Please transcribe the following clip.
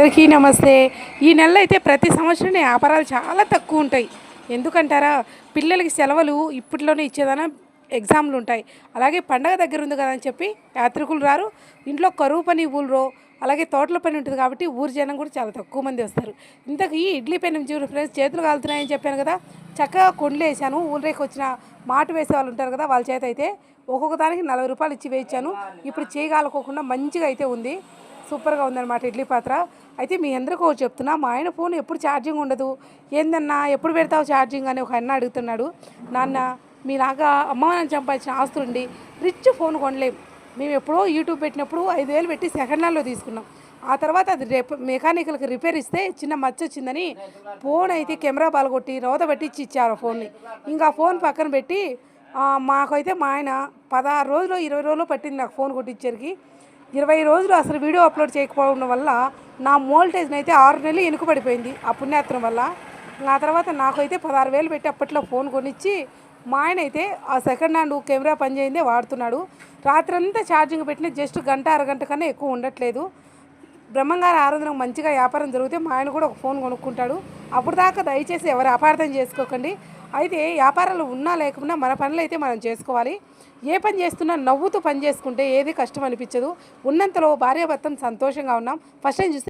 అందరికీ నమస్తే. ఈ నెలలో అయితే ప్రతి సంవత్సరం వ్యాపారాలు చాలా తక్కువ ఉంటాయి. ఎందుకంటారా? పిల్లలకి సెలవులు ఇప్పట్లోనే ఇచ్చేదానా ఎగ్జామ్లు ఉంటాయి. అలాగే పండగ దగ్గర ఉంది కదా అని చెప్పి యాత్రికులు రారు. ఇంట్లో కరువు పని ఊళ్ళో అలాగే తోటల పని ఉంటుంది కాబట్టి ఊరి జనం కూడా చాలా తక్కువ మంది వస్తారు. ఇంతకీ ఇడ్లీ పెనం చూడు ఫ్రెండ్స్, చేతులు కాలుతున్నాయని చెప్పాను కదా, చక్కగా కొండ్లు వేసాను. ఊళ్ళోకి వచ్చిన మాట వేసే వాళ్ళు ఉంటారు కదా, వాళ్ళ చేత అయితే ఒక్కొక్క దానికి 40 రూపాయలు ఇచ్చి వేయించాను. ఇప్పుడు చేయగాలుకోకుండా మంచిగా అయితే ఉంది. సూపర్గా ఉందన్నమాట ఇడ్లీ పాత్ర. అయితే మీ అందరికీ ఒకటి చెప్తున్నా, మా ఆయన ఫోన్ ఎప్పుడు ఛార్జింగ్ ఉండదు. ఏందన్నా ఎప్పుడు పెడతావు ఛార్జింగ్ అని ఒక అన్న అడుగుతున్నాడు. నాన్న, మీలాగా అమ్మ నాన్న సంపాదించిన ఆస్తులుండి రిచ్ ఫోన్ కొనలేం. మేము ఎప్పుడో యూట్యూబ్ పెట్టినప్పుడు 5,000 పెట్టి సెకండ్ హ్యాండ్లో తీసుకున్నాం. ఆ తర్వాత అది మెకానికల్కి రిపేర్ ఇస్తే చిన్న మచ్చ వచ్చిందని ఫోన్ అయితే కెమెరా పాల్గొట్టి రోత పెట్టించి ఇచ్చారు ఫోన్ని. ఇంకా ఫోన్ పక్కన పెట్టి మాకైతే మా ఆయన 16 రోజులు 20 రోజులు పట్టింది నాకు ఫోన్ కొట్టించేరికి. 20 రోజులు అసలు వీడియో అప్లోడ్ చేయకపోవడం వల్ల నా మోల్టేజ్ని అయితే 6 నెలలు వెనుకబడిపోయింది ఆ పుణ్యాత్రం వల్ల. ఆ తర్వాత నాకైతే 16,000 పెట్టి అప్పట్లో ఫోన్ కొనిచ్చి మా ఆయన అయితే ఆ సెకండ్ హ్యాండ్ కెమెరా పనిచేయిందే వాడుతున్నాడు. రాత్రంతా ఛార్జింగ్ పెట్టిన జస్ట్ గంట అరగంట కన్నా ఎక్కువ ఉండట్లేదు. బ్రహ్మంగారి ఆరాధనకు మంచిగా వ్యాపారం జరిగితే మా ఆయన కూడా ఒక ఫోన్ కొనుక్కుంటాడు. అప్పుడు దాకా దయచేసి ఎవరు అపార్థం చేసుకోకండి. అయితే వ్యాపారాలు ఉన్నా లేకున్నా మన పనులు అయితే మనం చేసుకోవాలి. ఏ పని చేస్తున్నా నవ్వుతూ పని చేసుకుంటే ఏది కష్టం అనిపించదు. ఉన్నంతలో భార్యాభర్తలు సంతోషంగా ఉన్నాం. ఫస్ట్ టైం చూస్తే